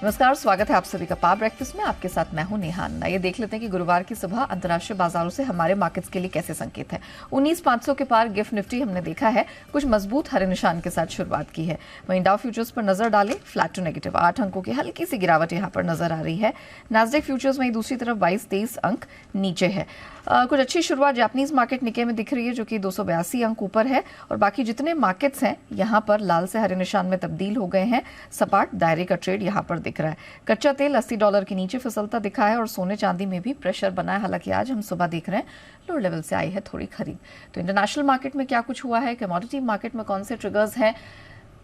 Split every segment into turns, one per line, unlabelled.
नमस्कार, स्वागत है आप सभी का पावर ब्रेकफास्ट में। आपके साथ मैं हूं नेहा। आइए देख लेते हैं कि गुरुवार की सुबह अंतर्राष्ट्रीय बाजारों से हमारे मार्केट्स के लिए कैसे संकेत है। 19,500 के पार गिफ्ट निफ्टी हमने देखा है कुछ मजबूत हरे निशान के साथ शुरुआत की है। वहीं डाउ फ्यूचर्स पर नजर डालें, फ्लैट टू नेगेटिव 8 अंकों की हल्की सी गिरावट यहां पर नजर आ रही है। नास्डैक फ्यूचर्स वहीं दूसरी तरफ 22-23 अंक नीचे है। कुछ अच्छी शुरुआत जापानीज मार्केट निके में दिख रही है जो कि 282 अंक ऊपर है, और बाकी जितने मार्केट्स हैं यहां पर लाल से हरे निशान में तब्दील हो गए हैं। सपाट दायरे का ट्रेड यहां पर दिख रहा है। कच्चा तेल $80 के नीचे फिसलता दिखा है और सोने चांदी में भी प्रेशर बना है। हालांकि आज हम सुबह देख रहे हैं लोअर लेवल से आई है थोड़ी खरीद। तो इंटरनेशनल मार्केट में क्या कुछ हुआ है, कमोडिटी मार्केट में कौन से ट्रिगर्स हैं,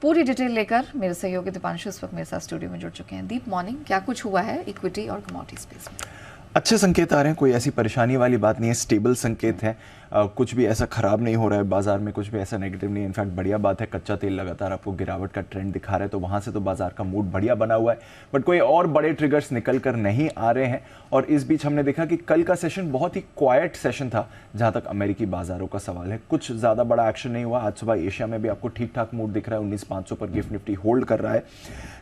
पूरी डिटेल लेकर मेरे सहयोगी दीपांशु इस वक्त मेरे साथ स्टूडियो में जुड़ चुके हैं। दीप, मॉर्निंग, क्या कुछ हुआ है इक्विटी और कमोडिटी स्पेस में?
अच्छे संकेत आ रहे हैं, कोई ऐसी परेशानी वाली बात नहीं है, स्टेबल संकेत है। कुछ भी ऐसा खराब नहीं हो रहा है बाजार में, कुछ भी ऐसा नेगेटिव नहीं है। इनफैक्ट बढ़िया बात है, कच्चा तेल लगातार आपको गिरावट का ट्रेंड दिखा रहा है, तो वहाँ से तो बाजार का मूड बढ़िया बना हुआ है। बट कोई और बड़े ट्रिगर्स निकल कर नहीं आ रहे हैं। और इस बीच हमने देखा कि कल का सेशन बहुत ही क्वाइट सेशन था जहाँ तक अमेरिकी बाजारों का सवाल है। कुछ ज़्यादा बड़ा एक्शन नहीं हुआ। आज सुबह एशिया में भी आपको ठीक ठाक मूड दिख रहा है। 19,500 पर गिफ्ट निफ्टी होल्ड कर रहा है।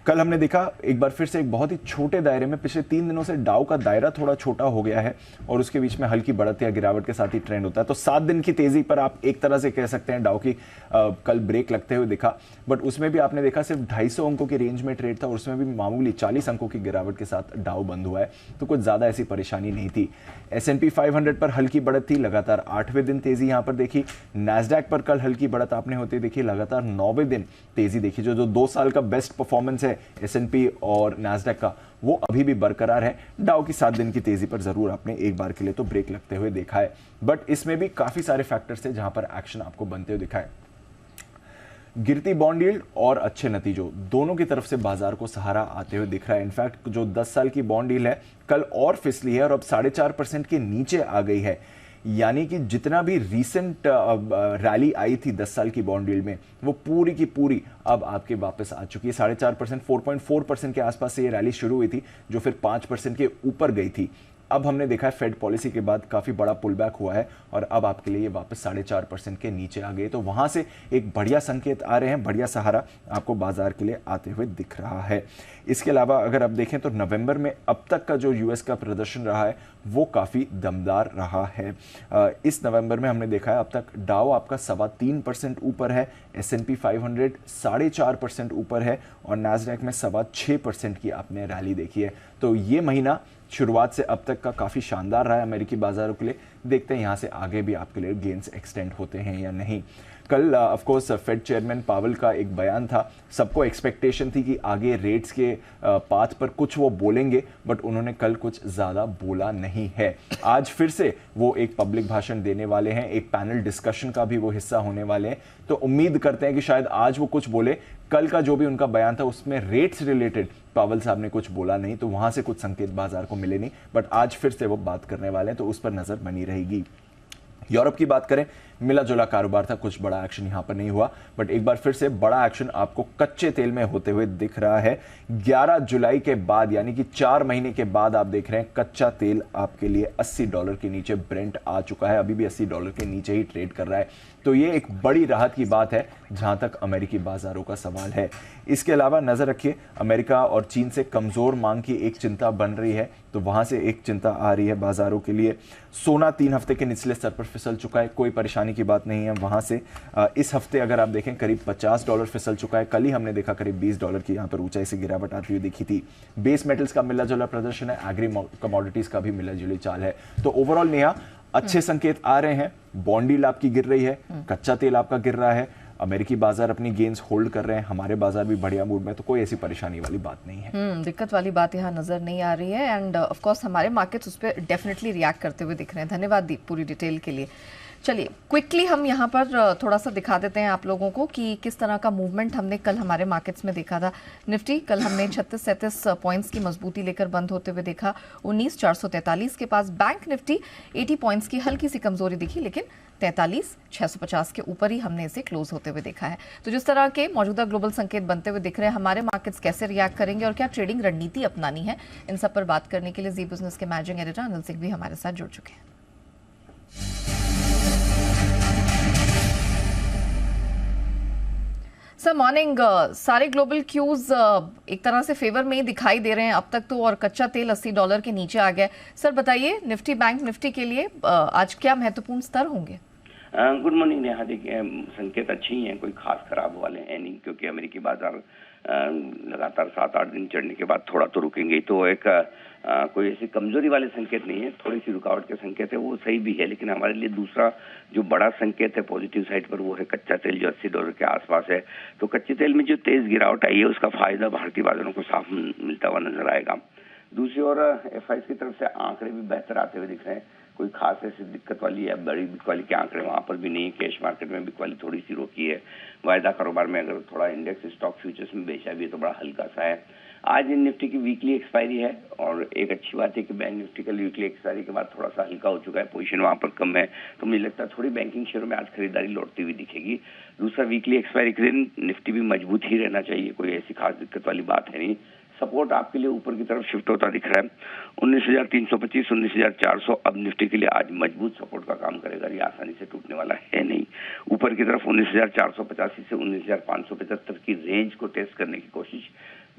कल हमने देखा एक बार फिर से एक बहुत ही छोटे दायरे में, पिछले 3 दिनों से डाउ का दायरा थोड़ा छोटा हो गया है और उसके बीच में हल्की बढ़त या गिरावट के साथ ही ट्रेंड होता है। तो 7 दिन की तेजी पर आप एक तरह से कह सकते हैं डाउ की कल ब्रेक लगते हुए दिखा। बट उसमें भी आपने देखा सिर्फ 250 अंकों की रेंज में ट्रेड था और उसमें भी मामूली 40 अंकों की गिरावट के साथ डाउ बंद हुआ है। तो कुछ ज्यादा ऐसी परेशानी नहीं थी। S&P 500 पर हल्की बढ़त थी, लगातार 8वें दिन तेजी यहां पर देखी। नैस्डैक पर कल हल्की बढ़त आपने होते देखी, लगातार 9वें दिन तेजी देखी। जो 2 साल का बेस्ट परफॉर्मेंस है S&P और नैस्डैक का, वो अभी भी बरकरार है। डाउ की 7 दिन की तेजी पर जरूर आपने एक बार के लिए तो ब्रेक लगते हुए देखा है। बट इसमें भी काफी सारे फैक्टर्स हैं जहां पर एक्शन आपको बनते हुए दिखा है। गिरती बॉन्ड यील्ड और अच्छे नतीजों दोनों की तरफ से बाजार को सहारा आते हुए दिख रहा है। इनफैक्ट जो 10 साल की बॉन्ड यील्ड है कल और फिसली है और अब 4.5% के नीचे आ गई है। यानी कि जितना भी रीसेंट रैली आई थी 10 साल की बॉन्ड यील्ड में, वो पूरी की पूरी अब आपके वापस आ चुकी है। 4.5%, 4.4% के आसपास से ये रैली शुरू हुई थी जो फिर 5% के ऊपर गई थी। अब हमने देखा है फेड पॉलिसी के बाद काफी बड़ा पुल बैक हुआ है और अब आपके लिए ये वापस 4.5% के नीचे आ गए। तो वहां से एक बढ़िया संकेत आ रहे हैं, बढ़िया सहारा आपको बाजार के लिए आते हुए दिख रहा है। इसके अलावा अगर आप देखें तो नवंबर में अब तक का जो यूएस का प्रदर्शन रहा है वो काफी दमदार रहा है। इस नवंबर में हमने देखा है अब तक डाउ आपका 3.25% ऊपर है, S&P 500 4.5% ऊपर है और नैस्डैक में 6.25% की आपने रैली देखी है। तो ये महीना शुरुआत से अब तक का काफी शानदार रहा है अमेरिकी बाजारों के लिए। देखते हैं यहां से आगे भी आपके लिए गेन्स एक्सटेंड होते हैं या नहीं। कल of course Fed chairman Powell का एक बयान था। सबको एक्सपेक्टेशन थी कि आगे रेट्स के पाथ पर कुछ वो बोलेंगे, बट उन्होंने कल कुछ ज्यादा बोला नहीं है। आज फिर से वो एक पब्लिक भाषण देने वाले हैं, एक पैनल डिस्कशन का भी वो हिस्सा होने वाले हैं। तो उम्मीद करते हैं कि शायद आज वो कुछ बोले। कल का जो भी उनका बयान था उसमें रेट्स रिलेटेड पावेल साहब ने कुछ बोला नहीं, तो वहां से कुछ संकेत बाजार को मिले नहीं। बट आज फिर से वो बात करने वाले हैं, तो उस पर नजर बनी रहेगी। यूरोप की बात करें, मिला जुला कारोबार था, कुछ बड़ा एक्शन यहां पर नहीं हुआ। बट एक बार फिर से बड़ा एक्शन आपको कच्चे तेल में होते हुए दिख रहा है। 11 जुलाई के बाद यानी कि 4 महीने के बाद आप देख रहे हैं कच्चा तेल आपके लिए $80 के नीचे ब्रेंट आ चुका है, अभी भी $80 के नीचे ही ट्रेड कर रहा है। तो ये एक बड़ी राहत की बात है जहां तक अमेरिकी बाजारों का सवाल है। इसके अलावा नजर रखिए, अमेरिका और चीन से कमजोर मांग की एक चिंता बन रही है, तो वहां से एक चिंता आ रही है बाजारों के लिए। सोना 3 हफ्ते के निचले स्तर पर फिसल चुका है, कोई परेशानी की बात नहीं है वहां से। इस हफ्ते अगर आप देखें करीब $50 फिसल चुका है। कल ही हमने देखा करीब $20 की यहां पर ऊंचाई से गिरावट आती हुई दिखी थी। बेस मेटल्स का मिला जुला प्रदर्शन है, एग्री कमोडिटीज का भी मिला जुली चाल है। तो ओवरऑल नेहा अच्छे संकेत आ रहे हैं। बॉन्ड यील्ड आपकी गिर रही है, कच्चा तेल आपका गिर रहा है, अमेरिकी बाजार अपनी गेन्स होल्ड कर रहे हैं, हमारे बाजार भी बढ़िया मूड में। तो कोई ऐसी परेशानी वाली बात नहीं है।
दिक्कत वाली बात यहाँ नजर नहीं आ रही है। एंड ऑफ कोर्स हमारे मार्केट्स उस पर डेफिनेटली रिएक्ट करते हुए दिख रहे हैं। धन्यवाद दीप पूरी डिटेल के लिए। चलिए क्विकली हम यहाँ पर थोड़ा सा दिखा देते हैं आप लोगों को कि किस तरह का मूवमेंट हमने कल हमारे मार्केट्स में देखा था। निफ्टी कल हमने 36-37 पॉइंट्स की मजबूती लेकर बंद होते हुए देखा 19,443 के पास। बैंक निफ्टी 80 पॉइंट्स की हल्की सी कमजोरी दिखी, लेकिन 43,650 के ऊपर ही हमने इसे क्लोज होते हुए देखा है। तो जिस तरह के मौजूदा ग्लोबल संकेत बनते हुए दिख रहे हैं, हमारे मार्केट्स कैसे रिएक्ट करेंगे और क्या ट्रेडिंग रणनीति अपनानी है, इन सब पर बात करने के लिए जी बिजनेस के मैनेजिंग एडिटर अनिल सिंह भी हमारे साथ जुड़ चुके हैं। Sir morning. सारे ग्लोबल क्यूज एक तरह से फेवर में ही दिखाई दे रहे हैं अब तक तो, और कच्चा तेल $80 के नीचे आ गया। सर बताइए, निफ्टी बैंक निफ्टी के लिए आज क्या महत्वपूर्ण स्तर होंगे?
Good morning Neha. देखिए, संकेत अच्छे ही हैं, कोई खास खराब वाले हैं नहीं, क्योंकि अमेरिकी बाजार लगातार 7-8 दिन चढ़ने के बाद थोड़ा तो रुकेंगे, तो एक कोई ऐसी कमजोरी वाले संकेत नहीं है, थोड़ी सी रुकावट के संकेत है, वो सही भी है। लेकिन हमारे लिए दूसरा जो बड़ा संकेत है पॉजिटिव साइड पर, वो है कच्चा तेल जो $80 के आसपास है। तो कच्चे तेल में जो तेज गिरावट आई है उसका फायदा भारतीय बाजारों को साफ मिलता हुआ नजर आएगा। दूसरी ओर एफआई की तरफ से आंकड़े भी बेहतर आते हुए दिख रहे हैं, कोई खास ऐसी दिक्कत वाली या बड़ी बिकवाली के आंकड़े वहां पर भी नहीं। कैश मार्केट में बिकवाली थोड़ी सी रोकी है। वायदा कारोबार में अगर थोड़ा इंडेक्स स्टॉक फ्यूचर्स में बेचा भी है तो बड़ा हल्का सा है। आज निफ्टी की वीकली एक्सपायरी है, और एक अच्छी बात है कि बैंक निफ्टी का वीकली एक्सपायरी के बाद थोड़ा सा हल्का हो चुका है, पोजीशन वहां पर कम है, तो मुझे लगता है थोड़ी बैंकिंग शेयरों में आज खरीदारी लौटती हुई दिखेगी। दूसरा, वीकली एक्सपायरी के दिन निफ्टी भी मजबूत ही रहना चाहिए, कोई ऐसी खास दिक्कत वाली बात है नहीं। सपोर्ट आपके लिए ऊपर की तरफ शिफ्ट होता दिख रहा है 19,325, 19,400। अब निफ्टी के लिए आज मजबूत सपोर्ट का काम करेगा, ये आसानी से टूटने वाला है नहीं। ऊपर की तरफ 19,485 से 19,575 की रेंज को टेस्ट करने की कोशिश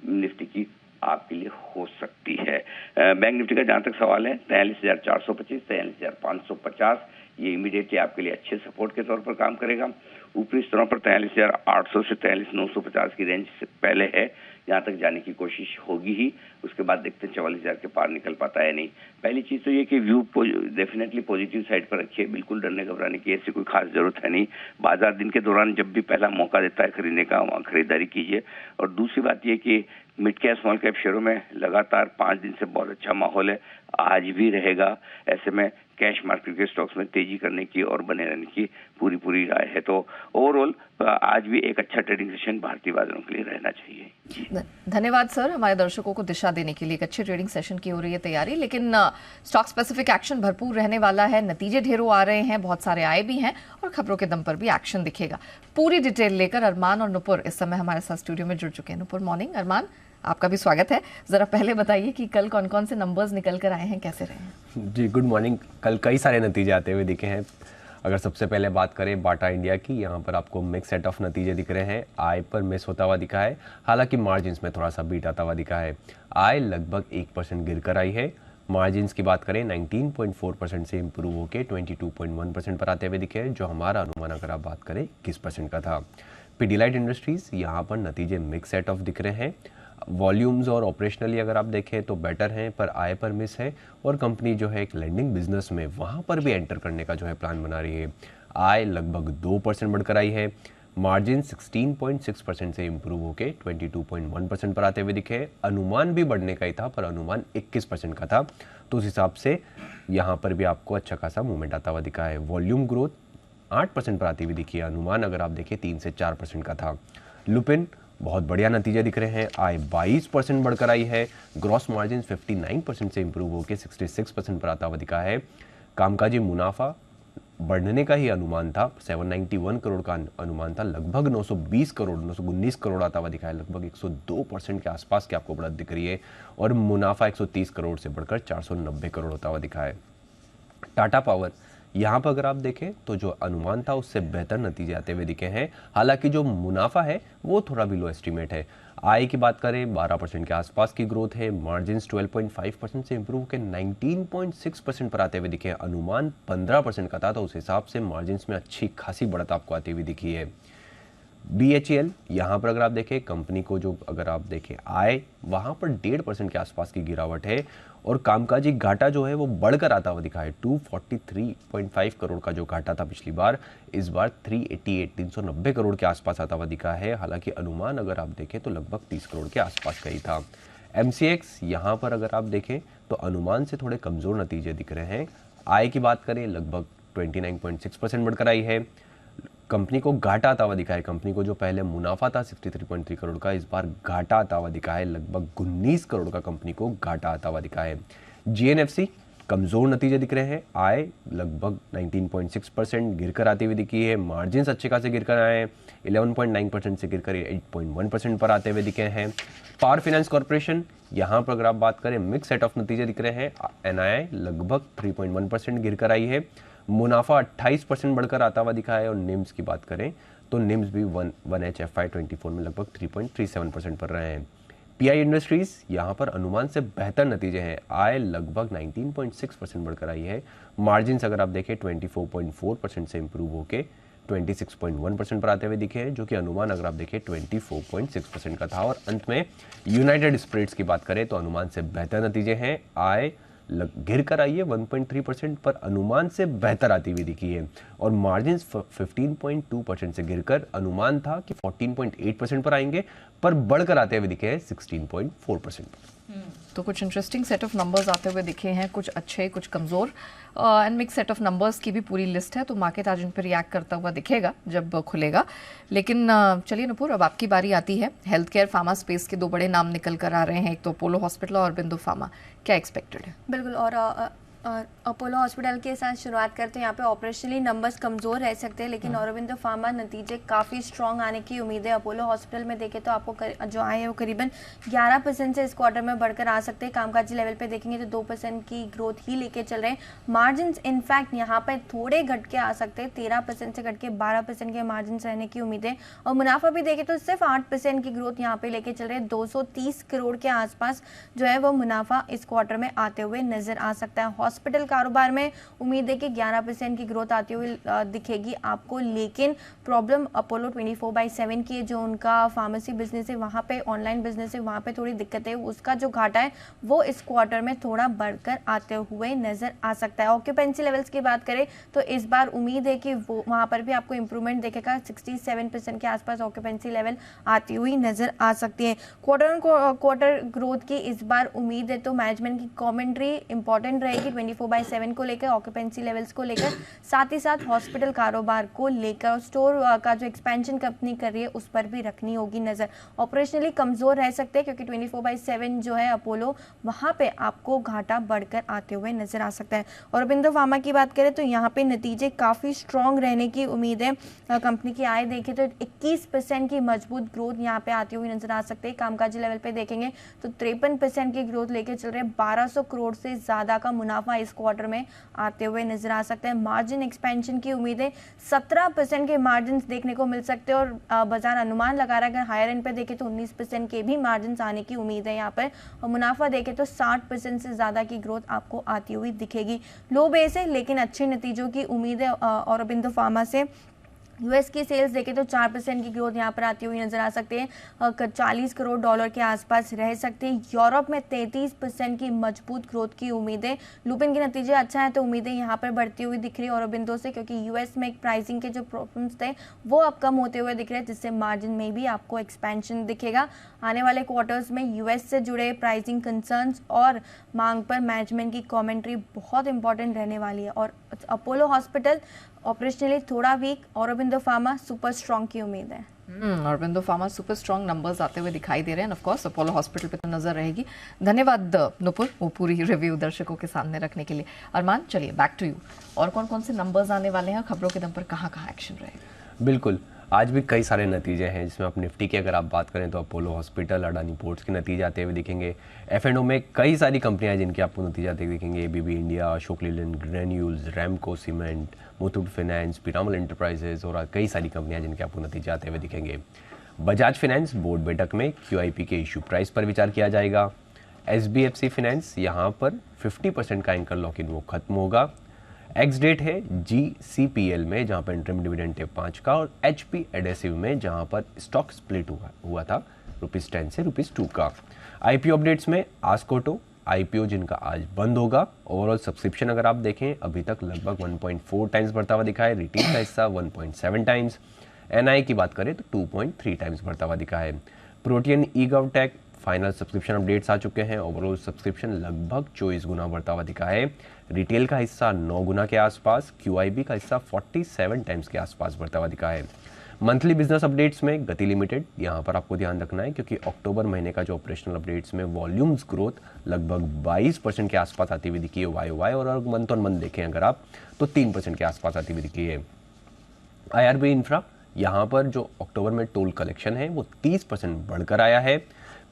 निफ्टी की आपके लिए हो सकती है। बैंक निफ्टी का जहां तक सवाल है, 43,425, 43,550 ये इमीडिएटली आपके लिए अच्छे सपोर्ट के तौर पर काम करेगा। ऊपरी स्तरों पर 43,800 से 43,950 की रेंज से पहले है, यहाँ तक जाने की कोशिश होगी ही। उसके बाद देखते हैं 44,000 के पार निकल पाता है नहीं। पहली चीज तो ये कि व्यू डेफिनेटली पॉजिटिव साइड पर रखिए, बिल्कुल डरने घबराने की ऐसी कोई खास जरूरत है नहीं। बाजार दिन के दौरान जब भी पहला मौका देता है खरीदने का, वहाँ खरीदारी कीजिए। और दूसरी बात ये कि मिड कैप स्मॉल कैप शेयरों में लगातार 5 दिन से बहुत अच्छा माहौल है, आज भी रहेगा। ऐसे में कैश मार्केट के स्टॉक्स में तेजी करने की और बने रहने की पूरी राय है। तो ओवरऑल आज भी एक अच्छा ट्रेडिंग सेशन भारतीय बाजारों के लिए रहना चाहिए।
धन्यवाद सर, हमारे दर्शकों को दिशा देने के लिए। एक अच्छे ट्रेडिंग सेशन की हो रही है तैयारी, लेकिन स्टॉक स्पेसिफिक एक्शन भरपूर रहने वाला है। नतीजे ढेरों आ रहे हैं, बहुत सारे आए भी हैं, और खबरों के दम पर भी एक्शन दिखेगा। पूरी डिटेल लेकर अरमान और नुपुर इस समय हमारे साथ स्टूडियो में जुड़ चुके हैं। नुपुर मॉर्निंग। अरमान, आपका भी स्वागत है। जरा पहले बताइए कि कल कौन कौन से नंबर्स निकल कर आए हैं, कैसे रहे हैं?
जी गुड मॉर्निंग। कल कई सारे नतीजे आते हुए दिखे हैं। अगर सबसे पहले बात करें बाटा इंडिया की, यहाँ पर आपको मिक्स सेट ऑफ नतीजे दिख रहे हैं। आय पर मिस होता हुआ दिखा है, हालांकि मार्जिन्स में थोड़ा सा बीट आता हुआ दिखा है। आय लगभग 1% गिर कर आई है। मार्जिन्स की बात करें 19.4% से इम्प्रूव होकर 22.1% पर आते हुए दिखे हैं, जो हमारा अनुमान अगर आप बात करें 21% का था। पिडिलाइट इंडस्ट्रीज, यहाँ पर नतीजे मिक्स सेट ऑफ दिख रहे हैं। वॉल्यूम्स और ऑपरेशनली अगर आप देखें तो बेटर हैं, पर आय पर मिस है। और कंपनी जो है एक लेंडिंग बिजनेस में वहाँ पर भी एंटर करने का जो है प्लान बना रही है। आय लगभग 2% बढ़कर आई है। मार्जिन 16.6% से इम्प्रूव होकर 22.1% पर आते हुए दिखे। अनुमान भी बढ़ने का ही था, पर अनुमान 21% का था, तो उस हिसाब से यहाँ पर भी आपको अच्छा खासा मूवमेंट आता हुआ दिखा है। वॉल्यूम ग्रोथ 8% पर आती हुई दिखी है। अनुमान अगर आप देखें 3 से 4% का था। लुपिन बहुत बढ़िया नतीजे दिख रहे हैं। आय 22% बढ़कर आई है। ग्रॉस मार्जिन 59% से इम्प्रूव होकर 66% पर आता हुआ दिखा है। कामकाजी मुनाफा बढ़ने का ही अनुमान था, 791 करोड़ का अनुमान था, लगभग 920 करोड़ 919 करोड़ आता हुआ दिखा है। लगभग 102% के आसपास की आपको बढ़त दिख रही है। और मुनाफा 130 करोड़ से बढ़कर 490 करोड़ होता हुआ दिखा है। टाटा पावर, यहाँ पर अगर आप देखें तो जो अनुमान था उससे बेहतर नतीजे आते हुए दिखे हैं। हालांकि जो मुनाफा है वो थोड़ा बिलो एस्टीमेट है। आय की बात करें 12% के आसपास की ग्रोथ है। मार्जिन्स 12.5% से इम्प्रूव के 19.6% पर आते हुए दिखे। अनुमान 15% का था, तो उस हिसाब से मार्जिन्स में अच्छी खासी बढ़त आपको आती हुई दिखी है। BHEL, यहाँ पर अगर आप देखें कंपनी को जो अगर आप देखें आय वहाँ पर 1.5% के आसपास की गिरावट है। और कामकाजी घाटा जो है वो बढ़कर आता हुआ दिखा है। 243.5 करोड़ का जो घाटा था पिछली बार, इस बार 390 करोड़ के आसपास आता हुआ दिखा है। हालांकि अनुमान अगर आप देखें तो लगभग 30 करोड़ के आसपास का ही था। MCX, यहाँ पर अगर आप देखें तो अनुमान से थोड़े कमज़ोर नतीजे दिख रहे हैं। आय की बात करें लगभग 29.6% बढ़कर आई है। कंपनी को घाटा आता हुआ दिखा है। कंपनी को जो पहले मुनाफा था 63.3 करोड़ का, इस बार घाटा आता हुआ दिखा है। लगभग 19 करोड़ का कंपनी को घाटा आता हुआ दिखा है। GNFC, कमज़ोर नतीजे दिख रहे हैं। आय लगभग 19.6% गिरकर आती हुई दिखी है। मार्जिन्स अच्छे खासे गिरकर आए हैं, 11.9% से गिरकर 8.1% पर आते हुए दिखे हैं। पावर फाइनेंस कॉर्पोरेशन, यहाँ पर अगर आप बात करें मिक्स सेट ऑफ नतीजे दिख रहे हैं। NII लगभग 3.1% गिरकर आई है। मुनाफा 28% बढ़कर आता हुआ दिखा है। और निम्स की बात करें तो निम्स भी 1H FY24 में लगभग 3.37% पर रहे हैं। पीआई इंडस्ट्रीज यहाँ पर अनुमान से बेहतर नतीजे हैं, आय लगभग 19.6% बढ़कर आई है। मार्जिन्स अगर आप देखें 24.4% से इंप्रूव होके 26.1% पर आते हुए दिखे हैं, जो कि अनुमान अगर आप देखें 24.6% का था। और अंत में यूनाइटेड स्पिरिट्स की बात करें तो अनुमान से बेहतर नतीजे हैं, आय गिर कर आई है 1.3% पर अनुमान से बेहतर आती हुई दिखी है। और मार्जिन 15.2% से गिरकर अनुमान था कि 14.8% पर आएंगे, पर बढ़कर आते हुए दिखे हैं 16.4% पर।
तो कुछ इंटरेस्टिंग सेट ऑफ नंबर्स आते हुए दिखे हैं, कुछ अच्छे कुछ कमज़ोर, and mix set of numbers की भी पूरी लिस्ट है। तो मार्केट आज इन पर रिएक्ट करता हुआ दिखेगा जब खुलेगा। लेकिन चलिए नुपुर, अब आपकी बारी आती है। हेल्थ केयर फार्मा स्पेस के दो बड़े नाम निकल कर आ रहे हैं, एक तो अपोलो हॉस्पिटल और अरबिंदो फार्मा। क्या एक्सपेक्टेड है?
बिल्कुल, और अपोलो हॉस्पिटल के साथ शुरुआत करते हैं। यहाँ पे ऑपरेशनली नंबर्स कमज़ोर रह सकते हैं, लेकिन अरबिंदो फार्मा नतीजे काफ़ी स्ट्रॉन्ग आने की उम्मीद है। अपोलो हॉस्पिटल में देखें तो आपको जो आए हैं वो करीबन 11% से इस क्वार्टर में बढ़कर आ सकते हैं। कामकाजी लेवल पे देखेंगे तो 2% की ग्रोथ ही लेके चल रहे हैं। मार्जिन इनफैक्ट यहाँ पर थोड़े घट के आ सकते हैं, 13% से घट के 12% के मार्जिन रहने की उम्मीद है। और मुनाफा भी देखें तो सिर्फ 8% की ग्रोथ यहाँ पे लेके चल रहे हैं। 230 करोड़ के आसपास जो है वो मुनाफा इस क्वार्टर में आते हुए नजर आ सकता है। हॉस्पिटल कारोबार में उम्मीद है कि 11% की ग्रोथ आती हुई दिखेगी आपको, लेकिन प्रॉब्लम अपोलो 24/7 की है। जो उनका फार्मेसी बिजनेस है, वहाँ पे ऑनलाइन बिजनेस है, वहाँ पे थोड़ी दिक्कत है। उसका जो घाटा है वो इस क्वार्टर में थोड़ा बढ़कर आते हुए नजर आ सकता है। ऑक्यूपेंसी लेवल्स की बात करें तो इस बार उम्मीद है कि वो वहाँ पर भी आपको इंप्रूवमेंट देखेगा। 67% के आसपास ऑक्यूपेंसी लेवल आती हुई नजर आ सकती है। क्वार्टर ऑन क्वार्टर ग्रोथ की इस बार उम्मीद है, तो मैनेजमेंट की कमेंट्री इंपॉर्टेंट रहेगी 24/7 को लेकर, ऑक्यूपेंसी लेवल्स को लेकर, साथ ही साथ हॉस्पिटल कारोबार को लेकर, स्टोर का जो एक्सपेंशन कंपनी कर रही है उस पर भी रखनी होगी नजर। ऑपरेशनली कमजोर रह सकते हैं क्योंकि 24/7 जो है अपोलो, वहां पे आपको घाटा बढ़कर आते हुए नजर आ सकता है। और अरबिंदो फार्मा की बात करें तो यहाँ पे नतीजे काफी स्ट्रॉन्ग रहने की उम्मीद है। कंपनी की आय देखें तो 21% की मजबूत ग्रोथ यहाँ पे आती हुई नजर आ सकती है। कामकाजी लेवल पे देखेंगे तो 53% की ग्रोथ लेके चल रहे हैं। 1200 करोड़ से ज्यादा का मुनाफा इस क्वार्टर में आते हुए नजर आ सकता है। मार्जिन एक्सपेंशन की उम्मीद है, 17% के मार्जिन देखने को मिल सकते हैं। और बाजार अनुमान लगा रहा है, अगर हायर एंड पे देखें तो 19% के भी मार्जिन आने की उम्मीद है यहाँ पर। और मुनाफा देखें तो 60% से ज्यादा की ग्रोथ आपको आती हुई दिखेगी। लो बेस है लेकिन अच्छे नतीजों की उम्मीद है और अरबिंदो फार्मा से। यूएस की सेल्स देखें तो 4% की ग्रोथ यहाँ पर आती हुई नजर आ सकती है, $40 करोड़ के आसपास रह सकते हैं। यूरोप में 33% की मजबूत ग्रोथ की उम्मीद है। लुपिन के नतीजे अच्छा है तो उम्मीदें यहाँ पर बढ़ती हुई दिख रही है और अरबिंदो से, क्योंकि यूएस में एक प्राइसिंग के जो प्रॉब्लम्स थे वो अब कम होते हुए दिख रहे हैं, जिससे मार्जिन में भी आपको एक्सपेंशन दिखेगा। आने वाले क्वार्टर्स में यूएस से जुड़े प्राइसिंग कंसर्न्स और मांग पर मैनेजमेंट की कॉमेंट्री बहुत इंपॉर्टेंट रहने वाली है। और अपोलो हॉस्पिटल ऑपरेशनली थोड़ा वीक और अरबिंदो फार्मा सुपर स्ट्रॉन्ग की उम्मीद है।
Aurobindo pharma super strong numbers आते हुए दिखाई दे रहे हैं। ऑफ कोर्स अपोलो हॉस्पिटल पे तो नजर रहेगी। धन्यवाद नुपुर, वो पूरी रिव्यू दर्शकों के सामने रखने के लिए। अरमान, चलिए बैक टू यू। और कौन कौन से नंबर्स आने वाले हैं, खबरों के दम पर कहाँ कहाँ एक्शन रहेगा?
बिल्कुल, आज भी कई सारे नतीजे हैं, जिसमें आप निफ्टी की अगर आप बात करें तो अपोलो हॉस्पिटल, अडानी पोर्ट्स के नतीजे आते हुए दिखेंगे। F&O में कई सारी कंपनियां हैं जिनके आपको नतीजे आते हुए दिखेंगे। ABB India, Ashok Leyland granules, Ramco cement, Muthoot finance, Piramal enterprises और कई सारी कंपनियां जिनके आपको नतीजे आते हुए दिखेंगे। बजाज फाइनेंस बोर्ड बैठक में QIP के इशू प्राइस पर विचार किया जाएगा। SBFC फाइनेंस यहाँ पर 50% का एंकर लॉक इन वो खत्म होगा। एक्स डेट है GCPL में, जहाँ पर इंटरम डिविडेंड है 5 का, और HP एडेसिव में जहाँ पर स्टॉक स्प्लिट हुआ था ₹10 से ₹2 का। IPO अपडेट्स में आस्कोटो IPO जिनका आज बंद होगा। ओवरऑल सब्सक्रिप्शन अगर आप देखें अभी तक लगभग 1.4 टाइम्स बढ़ता हुआ दिखा है। रिटेल का हिस्सा 1.7 टाइम्स। NI की बात करें तो 2.3 टाइम्स बढ़ता हुआ दिखा है। प्रोटियन ईगवटेक फाइनल सब्सक्रिप्शन अपडेट्स आ चुके हैं। ओवरऑल सब्सक्रिप्शन लगभग 24 गुना बढ़ता हुआ दिखा है। रिटेल का हिस्सा 9 गुना के आसपास। QIB का हिस्सा 47 टाइम्स के आसपास बढ़ता हुआ दिखा है। मंथली बिजनेस अपडेट्स में गति लिमिटेड, यहाँ पर आपको ध्यान रखना है क्योंकि अक्टूबर महीने का जो ऑपरेशनल अपडेट्स में वॉल्यूम्स ग्रोथ लगभग 22% के आसपास आती हुई दिखी है YOY, और मंथ ऑन मंथ देखें अगर आप तो 3% के आसपास आती हुई दिखी है। IRB इंफ्रा, यहाँ पर जो अक्टूबर में टोल कलेक्शन है वो 30% बढ़कर आया है।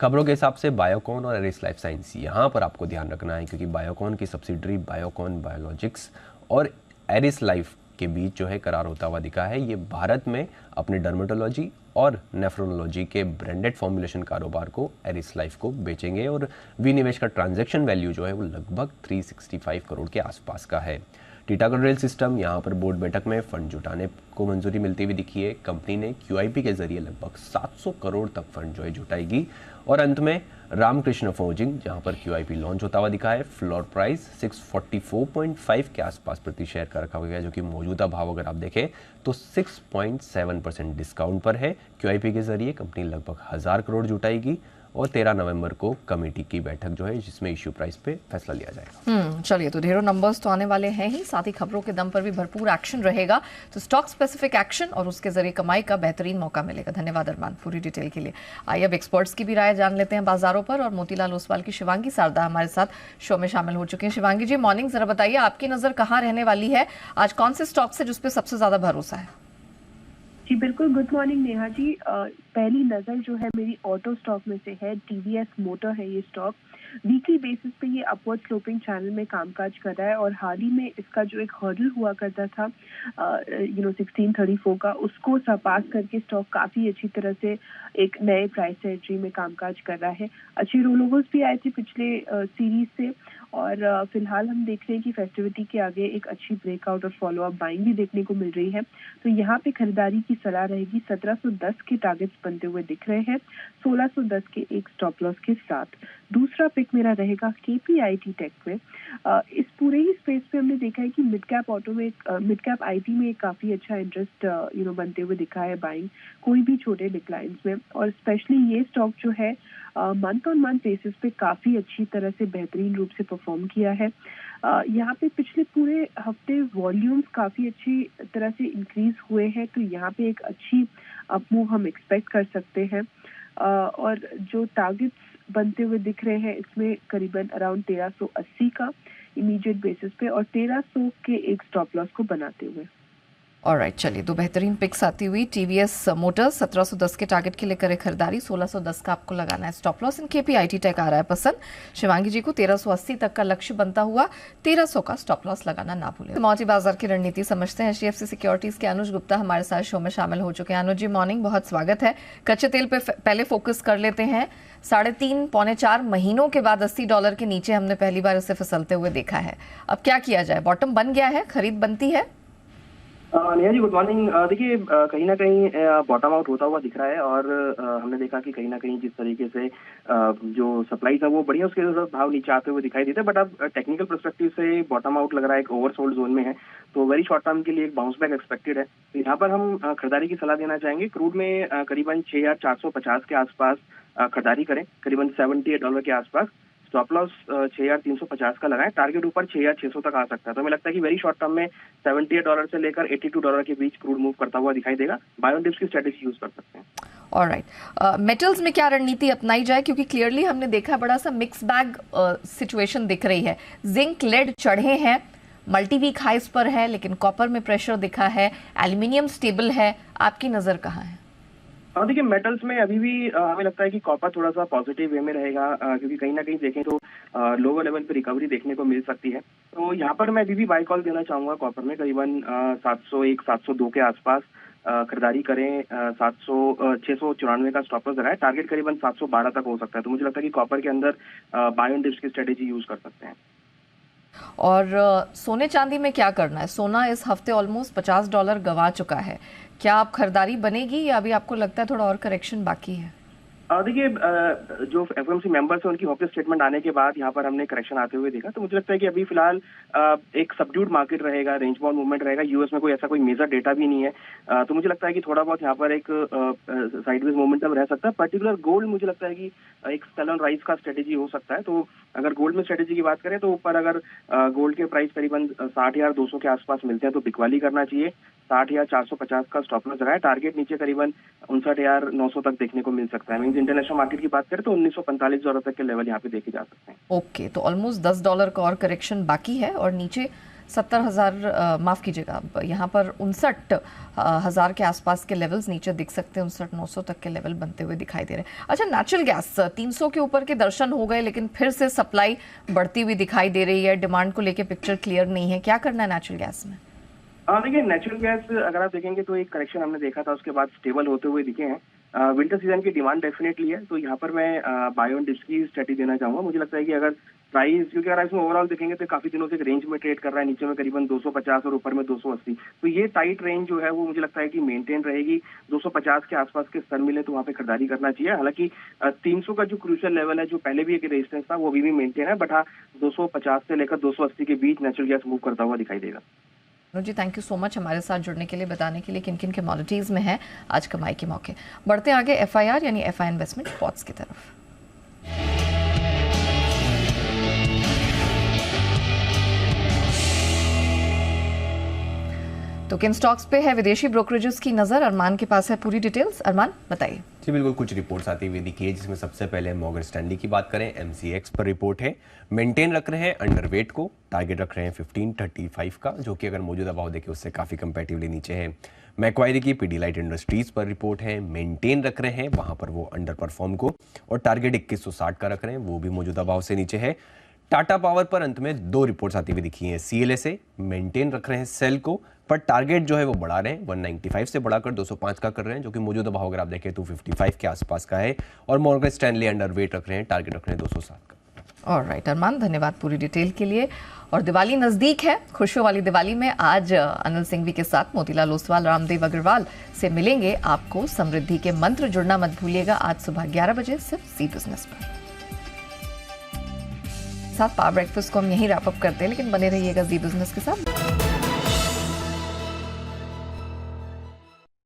खबरों के हिसाब से बायोकॉन और एरिस लाइफ साइंस, यहाँ पर आपको ध्यान रखना है क्योंकि बायोकॉन की सब्सिडरी बायोकॉन बायोलॉजिक्स और एरिस लाइफ के बीच जो है करार होता हुआ दिखा है। ये भारत में अपने डर्मेटोलॉजी और नेफ्रोलॉजी के ब्रांडेड फॉर्मुलेशन कारोबार को एरिस लाइफ को बेचेंगे और विनिवेश का ट्रांजैक्शन वैल्यू जो है वो लगभग 365 करोड़ के आसपास का है। टीटागढ़ रेल सिस्टम यहाँ पर बोर्ड बैठक में फंड जुटाने को मंजूरी मिलती हुई दिखी है। कंपनी ने QIP के जरिए लगभग 700 करोड़ तक फंड जो है जुटाएगी। और अंत में रामकृष्ण फोर्जिंग जहाँ पर QIP लॉन्च होता हुआ दिखा है। फ्लोर प्राइस 644.5 के आसपास प्रति शेयर का रखा गया है, जो कि मौजूदा भाव अगर आप देखें तो 6.7% डिस्काउंट पर है। QIP के जरिए कंपनी लगभग 1000 करोड़ जुटाएगी और 13 नवंबर को कमेटी की बैठक जो है जिसमें इश्यू प्राइस पे फैसला लिया जाएगा।
चलिए, तो ढेरों नंबर्स तो आने वाले हैं ही, साथ ही खबरों के दम पर भी भरपूर एक्शन रहेगा, तो स्टॉक स्पेसिफिक एक्शन और उसके जरिए कमाई का बेहतरीन मौका मिलेगा। धन्यवाद अरमान पूरी डिटेल के लिए। आइए अब एक्सपर्ट्स की भी राय जान लेते हैं बाजारों पर, और मोतीलाल ओसवाल की शिवांगी सारदा हमारे साथ शो में शामिल हो चुके हैं। शिवांगी जी, मॉर्निंग, जरा बताइए आपकी नजर कहाँ रहने वाली है आज, कौन से स्टॉक से जिस पे सबसे ज्यादा भरोसा है?
जी बिल्कुल, गुड मॉर्निंग नेहा जी। पहली नज़र जो है मेरी ऑटो स्टॉक में से है। TVS मोटर है ये स्टॉक। वीकली बेसिस पे ये अपवर्ड स्लोपिंग चैनल में कामकाज कर रहा है और हाल ही में इसका जो एक हर्डल हुआ करता था 1634 का, उसको सरपास करके स्टॉक काफ़ी अच्छी तरह से एक नए प्राइस एंट्री में कामकाज कर रहा है। अच्छे रोलोवर्स भी आए थे पिछले सीरीज से, और फिलहाल हम देख रहे हैं कि फेस्टिविटी के आगे एक अच्छी ब्रेकआउट और फॉलो अप बाइंग भी देखने को मिल रही है। तो यहाँ पे खरीदारी की सलाह रहेगी। 1710 के टारगेट्स बनते हुए दिख रहे हैं, 1610 के एक स्टॉप लॉस के साथ। दूसरा पिक मेरा रहेगा KPIT टेक में। इस पूरे ही स्पेस पे हमने देखा है कि मिड कैप ऑटो में, मिड कैप IT में एक काफ़ी अच्छा इंटरेस्ट बनते हुए दिखा है बाइंग, कोई भी छोटे डिक्लाइंस में। और स्पेशली ये स्टॉक जो है मंथ ऑन मंथ बेसिस पे काफ़ी अच्छी तरह से बेहतरीन रूप से परफॉर्म किया है। यहाँ पे पिछले पूरे हफ्ते वॉल्यूम्स काफ़ी अच्छी तरह से इंक्रीज हुए हैं, तो यहाँ पे एक अच्छी अपमूव हम एक्सपेक्ट कर सकते हैं। और जो टारगेट्स बनते हुए दिख रहे हैं इसमें करीबन अराउंड 1380 का इमीडिएट बेसिस पे और 1300 के एक स्टॉप लॉस को बनाते हुए।
ऑलराइट, चलिए, दो बेहतरीन पिक्स आती हुई। TVS मोटर्स 1710 के टारगेट के लिए करे खरीदारी, 1610 का आपको लगाना है स्टॉप लॉस। इन KPIT टेक आ रहा है पसंद। शिवांगी जी को 1380 तक का लक्ष्य बनता हुआ 1300 का स्टॉप लॉस लगाना ना भूलें। मौजी बाजार की रणनीति समझते हैं। HDFC सिक्योरिटीज के अनुज गुप्ता हमारे साथ शो में शामिल हो चुके हैं। अनुज जी, मॉर्निंग, बहुत स्वागत है। कच्चे तेल पे पहले फोकस कर लेते हैं। 3.5 पौने 4 महीनों के बाद $80 के नीचे हमने पहली बार इसे फिसलते हुए देखा है। अब क्या किया जाए? बॉटम बन गया है, खरीद बनती है?
Neha ji, good morning. देखिए, कहीं ना कहीं बॉटम आउट होता हुआ दिख रहा है और हमने देखा कि कहीं ना कहीं जिस तरीके से जो सप्लाई था वो बढ़िया, उसके साथ भाव नीचे आते हुए दिखाई देते हैं। बट अब टेक्निकल पर्सपेक्टिव से बॉटम आउट लग रहा है, एक ओवरसोल्ड जोन में है, तो वेरी शॉर्ट टर्म के लिए एक बाउंस बैक एक्सपेक्टेड है। तो यहाँ पर हम खरीदारी की सलाह देना चाहेंगे। क्रूड में करीबन 6450 के आसपास खरीदारी करें, करीबन $78 के आसपास। स्टॉप लॉस 6350 का लगाएं, टारगेट ऊपर 6600 तक आ सकता है। तो हमें लगता है कि वेरी शॉर्ट टर्म में $78 से लेकर $82 के बीच क्रूड मूव करता हुआ दिखाई देगा। बाय ऑन डिप्स की स्ट्रेटेजी यूज कर सकते हैं।
ऑलराइट, मेटल्स में क्या रणनीति अपनाई जाए, क्योंकि क्लियरली हमने देखा बड़ा सा मिक्स बैग सिचुएशन दिख रही है। जिंक, लेड चढ़े हैं, मल्टी वीक हाइस पर है, लेकिन कॉपर में प्रेशर दिखा है, एल्यूमिनियम स्टेबल है। आपकी नजर कहाँ है?
देखिए, मेटल्स में अभी भी हमें लगता है कि कॉपर थोड़ा सा पॉजिटिव वे में रहेगा, क्योंकि कहीं ना कहीं देखें तो लोअर लेवल पे रिकवरी देखने को मिल सकती है। तो यहाँ पर मैं अभी भी बाई कॉल देना चाहूंगा कॉपर में, करीबन 701 702 के आसपास खरीदारी करें। 694 का स्टॉप लॉस लगाए, टारगेट करीबन 712 तक हो सकता है। तो मुझे लगता है कि कॉपर के अंदर बाय ऑन डिप्स की स्ट्रेटेजी यूज कर सकते हैं।
और सोने चांदी में क्या करना है? सोना इस हफ्ते ऑलमोस्ट $50 गवा चुका है। क्या आप खरीदारी बनेगी या अभी आपको लगता है थोड़ा और करेक्शन बाकी है?
देखिए, जो FOMC मेंबर्स हैं उनकी हॉकिश स्टेटमेंट आने के बाद यहाँ पर हमने करेक्शन आते हुए देखा। तो मुझे लगता है कि अभी फिलहाल एक सबड्यूड मार्केट रहेगा, रेंज बाउंड मूवमेंट रहेगा। यूएस में कोई ऐसा कोई मेजर डेटा भी नहीं है, तो मुझे लगता है कि थोड़ा बहुत यहाँ पर एक साइडवेज मोमेंटम रह सकता है। पर्टिकुलर गोल्ड मुझे लगता है कि एक सेल ऑन राइज का स्ट्रेटेजी हो सकता है। तो अगर गोल्ड में स्ट्रेटेजी की बात करें तो ऊपर अगर गोल्ड के प्राइस करीबन 60,200 के आसपास मिलते हैं तो बिकवाली करना चाहिए। 60,450 का स्टॉप लॉस लगाए, टारगेट नीचे करीबन 59,900 तक देखने को मिल सकता है। मींस इंटरनेशनल मार्केट की बात करें तो $1945 तक के लेवल यहाँ पे देखे जा सकते हैं।
ओके, तो ऑलमोस्ट $10 का और करेक्शन बाकी है और नीचे 70,000, माफ कीजिएगा, यहाँ पर 59,000 के आसपास के लेवल्स नीचे दिख सकते हैं। 59,900 तक के लेवल बनते हुए दिखाई दे रहे हैं। अच्छा, नेचुरल गैस 300 के ऊपर के दर्शन हो गए, लेकिन फिर से सप्लाई बढ़ती हुई दिखाई दे रही है। डिमांड को लेकर पिक्चर क्लियर नहीं है। क्या करना है नेचुरल गैस में?
देखिए नेचुरल गैस अगर आप देखेंगे तो एक करेक्शन हमने देखा था, उसके बाद स्टेबल होते हुए दिखे हैं। विंटर सीजन की डिमांड डेफिनेटली है, तो यहाँ पर मैं बाय ऑन डिप्स की स्ट्रेटजी देना चाहूंगा। मुझे लगता है कि अगर प्राइस, क्योंकि अगर इसमें ओवरऑल देखेंगे तो काफी दिनों से एक रेंज में ट्रेड कर रहा है, नीचे में करीबन 250 और ऊपर में 280, तो ये टाइट रेंज जो है वो मुझे लगता है कि मेंटेन रहेगी। 250 के आसपास के स्तर मिले तो वहाँ पे खरीदारी करना चाहिए। हालांकि 300 का जो क्रूशियल लेवल है, जो पहले भी एक रेजिस्टेंस था, वो अभी भी मेंटेन है, बट हाँ 250 से लेकर 280 के बीच नेचुरल गैस मूव करता हुआ दिखाई देगा।
जी थैंक यू सो मच हमारे साथ जुड़ने के लिए, बताने के लिए किन किन कमोडिटीज में है आज कमाई के मौके। बढ़ते आगे FIR यानी FI इन्वेस्टमेंट स्पॉट्स की तरफ। तो किन स्टॉक्स पे है विदेशी ब्रोकरेजेस की नजर? अरमान के पास है पूरी डिटेल्स। अरमान बताइए।
जी बिल्कुल, कुछ रिपोर्ट्स आती हुई दिखी है, जिसमें सबसे पहले मॉर्गन स्टैनली की बात करें, MCX पर रिपोर्ट है, मेंटेन रख रहे हैं अंडरवेट को, टारगेट रख रहे हैं 1535 का, जो कि अगर मौजूदा भाव देखें उससे काफ़ी कंपैरेटिवली नीचे है। मैक्वायरी की पीडीलाइट इंडस्ट्रीज पर रिपोर्ट है, मेंटेन रख रहे हैं वहां पर वो अंडर परफॉर्म को, और टारगेट 2160 का रख रहे हैं, वो भी मौजूदा भाव से नीचे है। टाटा पावर पर अंत में 2 रिपोर्ट्स आती हुई दिखी हैं। CLA से मेंटेन रख रहे हैं सेल को, पर टारगेट जो है वो बढ़ा रहे हैं, 195 से बढ़ाकर 205 का कर रहे हैं, जो कि मौजूदा भाव अगर आप देखें 255 के आसपास का है। और मॉर्गन स्टैनली अंडरवेट रख रहे हैं, टारगेट रख रहे हैं 207 का।
ऑलराइट अरमान, धन्यवाद पूरी डिटेल के लिए। और दिवाली नजदीक है, खुशियों वाली दिवाली में आज अनिल सिंघवी के साथ मोतीलाल ओसवाल, रामदेव अग्रवाल से मिलेंगे। आपको समृद्धि के मंत्र जुड़ना मत भूलिएगा आज सुबह 11 बजे सिर्फ जी बिजनेस पर। साथ पावर ब्रेकफास्ट को हम यहीं रैप अप करते हैं, लेकिन बने रहिएगा जी बिजनेस के साथ।